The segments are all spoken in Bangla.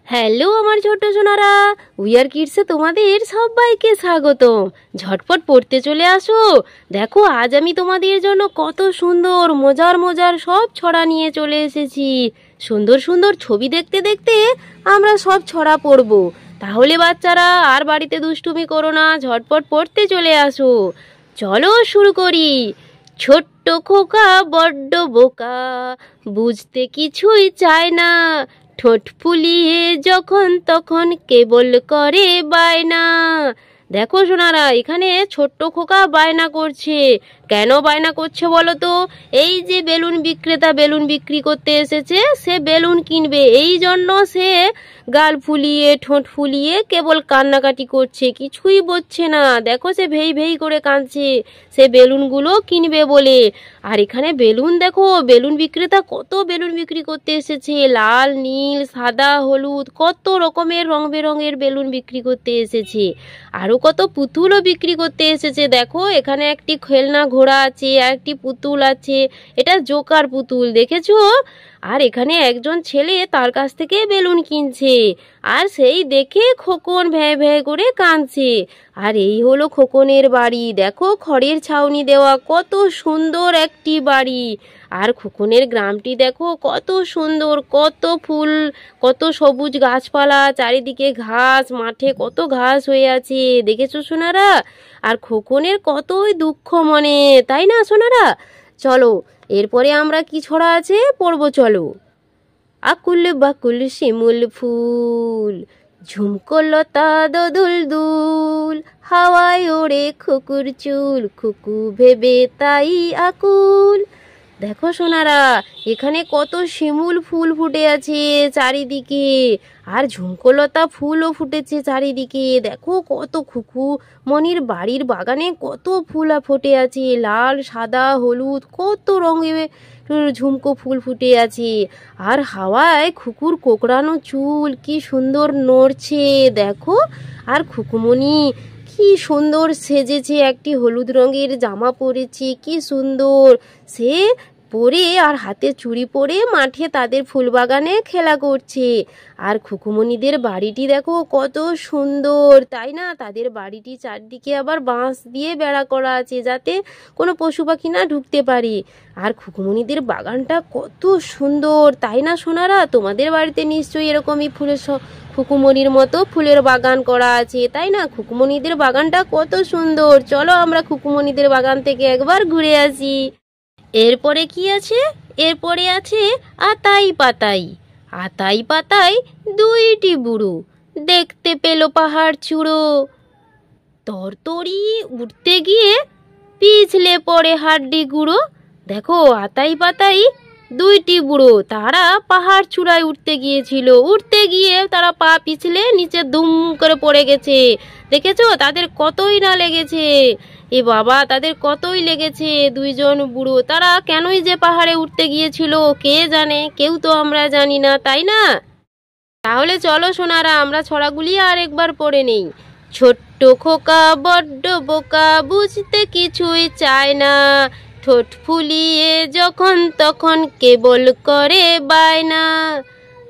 হ্যালো আমার ছোট্ট সোনারা, উইয়ার কিডসে তোমাদের সবাইকে স্বাগতম। ঝটপট পড়তে চলে আসো। দেখো আজ আমি তোমাদের জন্য কত সুন্দর মজার মজার সব ছড়া নিয়ে চলে এসেছি। সুন্দর সুন্দর ছবি দেখতে দেখতে আমরা সব ছড়া পড়ব। তাহলে বাচ্চারা আর বাড়িতে দুষ্টুমি করো না, ঝটপট পড়তে চলে আসো। চলো শুরু করি। ছোট্ট খোকা বড্ড বোকা, বুঝতে কিছুই চায় না, ঠোঁট ফুলিয়ে যখন তখন কেবল করে বায়না। দেখো সোনারা, এখানে ছোট্ট খোকা বায়না করছে। কেন বায়না করছে বলো তো? এই যে বেলুন বিক্রেতা বেলুন বিক্রি করতে এসেছে, সে বেলুন কিনবে, এই জন্য সে গাল ফুলিয়ে ঠোঁট ফুলিয়ে কেবল কান্নাকাটি করছে, কিছুই বলছে না। দেখো সে ভেই ভেই করে কাঁদছে, সে বেলুনগুলো কিনবে বলে। আর এখানে বেলুন দেখো, বেলুন বিক্রেতা কত বেলুন বিক্রি করতে এসেছে। লাল, নীল, সাদা, হলুদ, কত রকমের রং বেরঙের বেলুন বিক্রি করতে এসেছে। আরও কত পুতুলও বিক্রি করতে এসেছে। দেখো এখানে একটি খেলনা ঘোড়া আছে, আর একটি পুতুল আছে, এটা জোকার পুতুল, দেখেছো? আর এখানে একজন ছেলে তার কাছ থেকে বেলুন কিনছে, আর সেই দেখে খোকন ভ্যাঁ ভ্যাঁ করে কাঁদছে। আর এই হলো খোকনের বাড়ি। দেখো খড়ের ছাউনি দেওয়া, কত সুন্দর একটি বাড়ি। আর খোকনের গ্রামটি দেখো কত সুন্দর, কত ফুল, কত সবুজ গাছপালা, চারিদিকে ঘাস, মাঠে কত ঘাস হয়ে আছে, দেখেছো সোনারা? আর খোকনের কতই দুঃখ মনে, তাই না সোনারা? চলো এরপরে আমরা কি ছড়া আছে পড়বো, চলো। আকুল বাকুল শিমুল ফুল, ঝুমকো লতা দোদুল দুল, হাওয়ায় ওড়ে খুকুর চুল, খুকু ভেবে তাই আকুল। দেখো সোনারা, এখানে কত শিমুল ফুল ফুটে আছে চারিদিকে, আর ঝুমকোলতা ফুলও ফুটেছে চারিদিকে। দেখো কত খুকু মনির বাড়ির বাগানে কত ফুল ফুটে আছে, লাল, সাদা, হলুদ, কত রঙের ঝুমকো ফুল ফুটে আছে। আর হাওয়ায় খুকুর কোকড়ানো চুল কি সুন্দর নড়ছে, দেখো। আর খুকুমণি কি সুন্দর সেজেছে, একটি হলুদ রঙের জামা পরেছে, কি সুন্দর সে পরে, আর হাতে চুড়ি পরে মাঠে তাদের ফুলবাগানে খেলা করছে। আর খুকুমণিদের বাড়িটি দেখো কত সুন্দর, তাই না? তাদের বাড়িটি চারদিকে আবার বাঁশ দিয়ে বেড়া করা আছে, যাতে কোনো পশু পাখি না ঢুকতে পারে। আর খুকুমণিদের বাগানটা কত সুন্দর, তাই না সোনারা? তোমাদের বাড়িতে নিশ্চয়ই এরকমই ফুলের খুকুমণির মতো ফুলের বাগান করা আছে, তাই না? খুকুমণিদের বাগানটা কত সুন্দর। চলো আমরা খুকুমণিদের বাগান থেকে একবার ঘুরে আসি। এরপরে কি আছে? এরপরে আছে আতাই পাতাই। আতাই পাতাই দুইটি বুড়ো, দেখতে পেল পাহাড় চূড়ো, তরতরি উঠতে গিয়ে পিছলে পড়ে হাড্ডি গুঁড়ো। দেখো আতাই পাতাই দুইটি বুড়ো, তারা পাহাড় চূড়ায় উঠতে গিয়েছিল, উঠতে গিয়ে তারা পা পিছলে নিচে দুম করে পড়ে গেছে। দেখেছো তাদের কতই না লেগেছে, এ বাবা তাদের কতই লেগেছে। দুইজন বুড়ো, তারা কেনই যে পাহাড়ে উঠতে গিয়েছিল কে জানে, কেউ তো আমরা জানি না, তাই না? তাহলে চলো সোনারা, আমরা ছড়াগুলি আর একবার পড়ে নেই। ছোট্ট খোকা বড্ড বোকা, বুঝতে কিছুই চায় না, ঠোঁট ফুলিয়ে যখন তখন কেবল করে বায়না।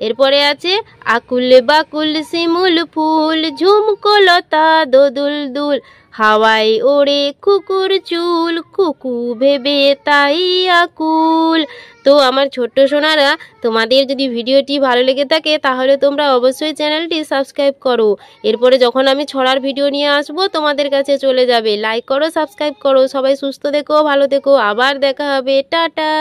এরপরে আছে আকুল বাকুল শিমুল ফুল, ঝুমকো লতা দোদুল দুল, হাওয়ায় ওড়ে কুকুর চুল, কুকু ভেবে তাই আকুল। তো আমার ছোট্ট সোনারা, তোমাদের যদি ভিডিওটি ভালো লেগে থাকে তাহলে তোমরা অবশ্যই চ্যানেলটি সাবস্ক্রাইব করো। এরপরে যখন আমি ছড়ার ভিডিও নিয়ে আসবো তোমাদের কাছে চলে যাবে। লাইক করো, সাবস্ক্রাইব করো। সবাই সুস্থ থেকো, ভালো থেকো, আবার দেখা হবে, টাটা।